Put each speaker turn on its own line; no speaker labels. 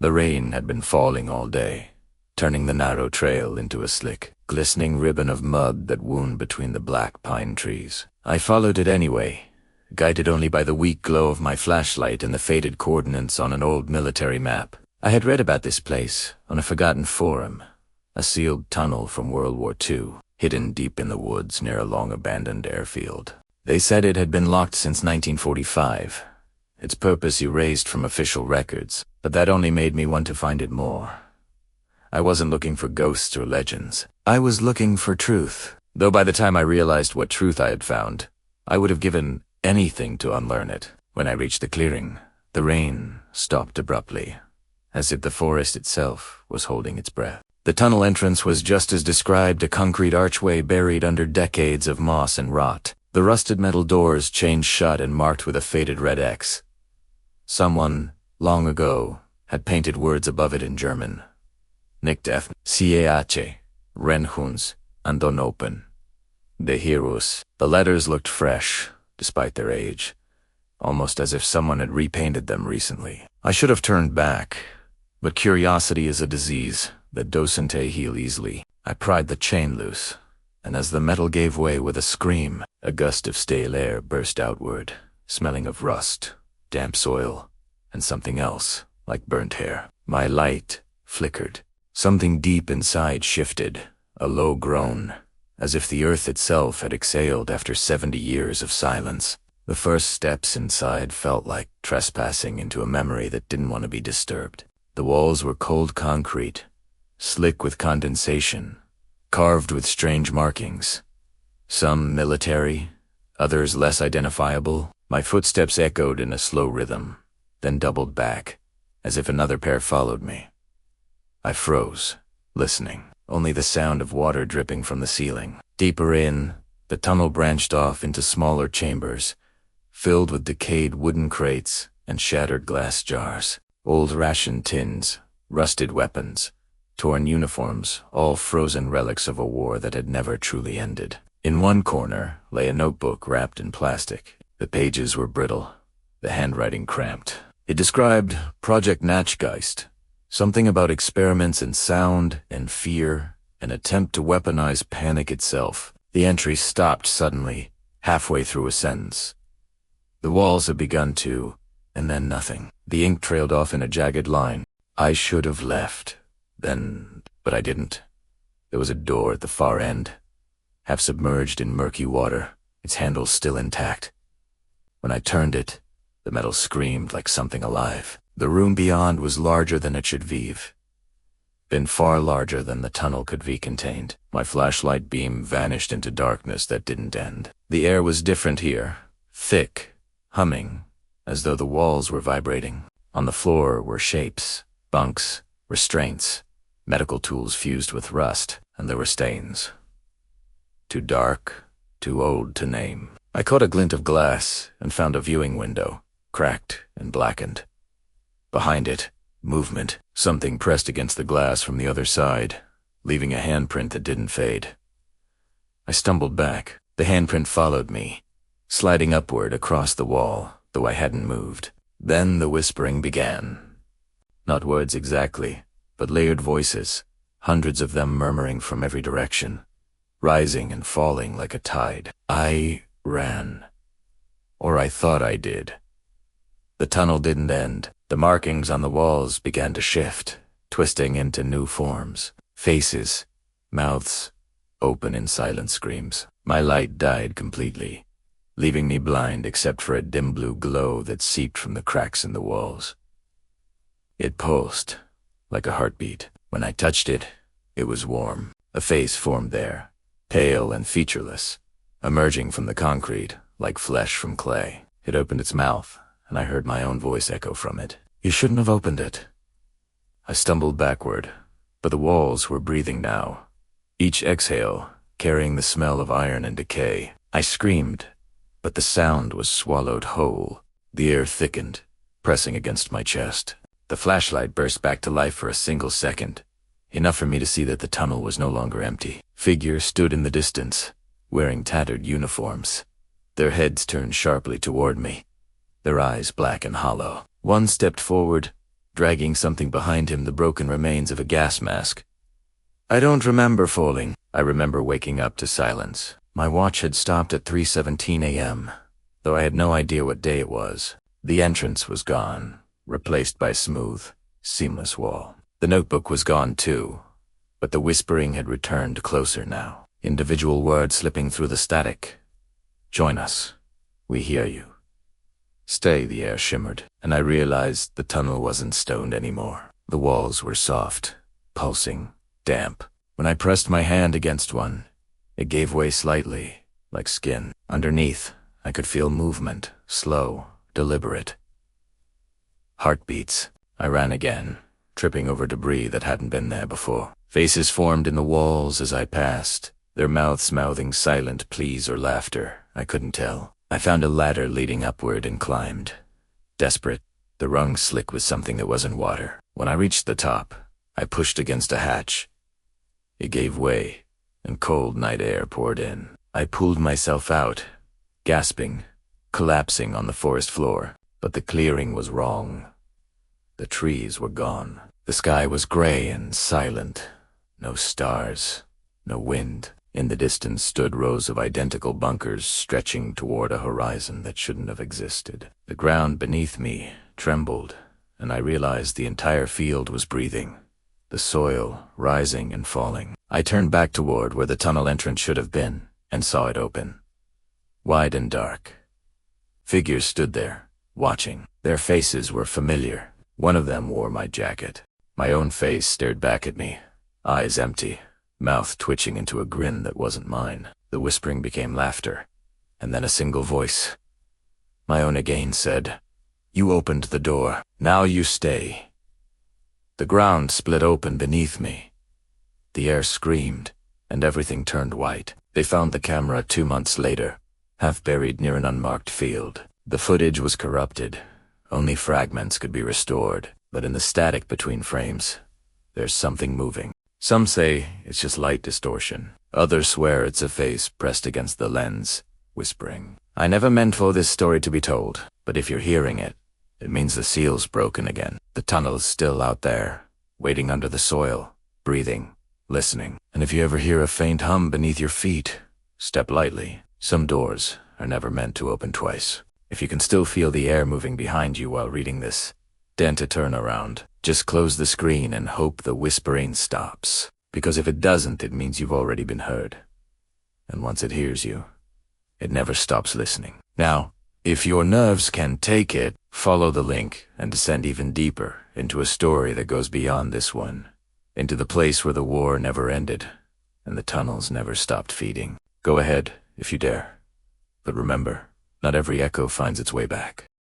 The rain had been falling all day, turning the narrow trail into a slick, glistening ribbon of mud that wound between the black pine trees. I followed it anyway, guided only by the weak glow of my flashlight and the faded coordinates on an old military map. I had read about this place on a forgotten forum, a sealed tunnel from World War II, hidden deep in the woods near a long-abandoned airfield. They said it had been locked since 1945, its purpose erased from official records, but that only made me want to find it more. I wasn't looking for ghosts or legends. I was looking for truth, though by the time I realized what truth I had found, I would have given anything to unlearn it. When I reached the clearing, the rain stopped abruptly, as if the forest itself was holding its breath. The tunnel entrance was just as described, a concrete archway buried under decades of moss and rot. The rusted metal doors chained shut and marked with a faded red X. Someone, long ago, had painted words above it in German. Nicht öffnen, CAH, Renhuns, and don't open. De Heroes. The letters looked fresh, despite their age, almost as if someone had repainted them recently. I should have turned back, but curiosity is a disease that doesn't heal easily. I pried the chain loose, and as the metal gave way with a scream, a gust of stale air burst outward, smelling of rust, damp soil, and something else, like burnt hair. My light flickered. Something deep inside shifted, a low groan, as if the earth itself had exhaled after 70 years of silence. The first steps inside felt like trespassing into a memory that didn't want to be disturbed. The walls were cold concrete, slick with condensation, carved with strange markings. Some military, others less identifiable. My footsteps echoed in a slow rhythm, then doubled back, as if another pair followed me. I froze, listening. Only the sound of water dripping from the ceiling. Deeper in, the tunnel branched off into smaller chambers, filled with decayed wooden crates and shattered glass jars. Old ration tins, rusted weapons, torn uniforms, all frozen relics of a war that had never truly ended. In one corner lay a notebook wrapped in plastic. The pages were brittle, the handwriting cramped. It described Project Natchgeist, something about experiments in sound and fear, an attempt to weaponize panic itself. The entry stopped suddenly, halfway through a sentence. The walls had begun to, and then nothing. The ink trailed off in a jagged line. I should have left, then, but I didn't. There was a door at the far end, half submerged in murky water, its handle still intact. When I turned it, the metal screamed like something alive. The room beyond was larger than it should have been, far larger than the tunnel could be contained. My flashlight beam vanished into darkness that didn't end. The air was different here, thick, humming, as though the walls were vibrating. On the floor were shapes, bunks, restraints, medical tools fused with rust, and there were stains. Too dark, too old to name. I caught a glint of glass and found a viewing window, cracked and blackened. Behind it, movement. Something pressed against the glass from the other side, leaving a handprint that didn't fade. I stumbled back. The handprint followed me, sliding upward across the wall, though I hadn't moved. Then the whispering began. Not words exactly, but layered voices, hundreds of them murmuring from every direction, rising and falling like a tide. I ran. Or I thought I did. The tunnel didn't end. The markings on the walls began to shift, twisting into new forms. Faces, mouths, open in silent screams. My light died completely, leaving me blind except for a dim blue glow that seeped from the cracks in the walls. It pulsed, like a heartbeat. When I touched it, it was warm. A face formed there, pale and featureless, emerging from the concrete, like flesh from clay. It opened its mouth, and I heard my own voice echo from it. You shouldn't have opened it. I stumbled backward, but the walls were breathing now, each exhale carrying the smell of iron and decay. I screamed, but the sound was swallowed whole. The air thickened, pressing against my chest. The flashlight burst back to life for a single second, enough for me to see that the tunnel was no longer empty. Figures stood in the distance, wearing tattered uniforms, their heads turned sharply toward me, their eyes black and hollow. One stepped forward, dragging something behind him, the broken remains of a gas mask. I don't remember falling. I remember waking up to silence. My watch had stopped at 3:17 a.m., though I had no idea what day it was. The entrance was gone, replaced by a smooth, seamless wall. The notebook was gone too, but the whispering had returned closer now. Individual words slipping through the static. Join us. We hear you. Stay, the air shimmered, and I realized the tunnel wasn't stoned anymore. The walls were soft, pulsing, damp. When I pressed my hand against one, it gave way slightly, like skin. Underneath, I could feel movement, slow, deliberate. Heartbeats. I ran again, tripping over debris that hadn't been there before. Faces formed in the walls as I passed, their mouths mouthing silent pleas or laughter. I couldn't tell. I found a ladder leading upward and climbed. Desperate, the rungs slick with something that wasn't water. When I reached the top, I pushed against a hatch. It gave way, and cold night air poured in. I pulled myself out, gasping, collapsing on the forest floor. But the clearing was wrong. The trees were gone. The sky was gray and silent. No stars, no wind. In the distance stood rows of identical bunkers stretching toward a horizon that shouldn't have existed. The ground beneath me trembled, and I realized the entire field was breathing, the soil rising and falling. I turned back toward where the tunnel entrance should have been, and saw it open. Wide and dark. Figures stood there, watching. Their faces were familiar. One of them wore my jacket. My own face stared back at me, eyes empty, mouth twitching into a grin that wasn't mine. The whispering became laughter, and then a single voice. My own again said, "You opened the door. Now you stay." The ground split open beneath me. The air screamed, and everything turned white. They found the camera 2 months later, half buried near an unmarked field. The footage was corrupted. Only fragments could be restored, but in the static between frames, there's something moving. Some say it's just light distortion. Others swear it's a face pressed against the lens, whispering. I never meant for this story to be told, but if you're hearing it, it means the seal's broken again. The tunnel's still out there, waiting under the soil, breathing, listening. And if you ever hear a faint hum beneath your feet, step lightly. Some doors are never meant to open twice. If you can still feel the air moving behind you while reading this, then to turn around. Just close the screen and hope the whispering stops. Because if it doesn't, it means you've already been heard. And once it hears you, it never stops listening. Now, if your nerves can take it, follow the link and descend even deeper into a story that goes beyond this one, into the place where the war never ended and the tunnels never stopped feeding. Go ahead, if you dare. But remember, not every echo finds its way back.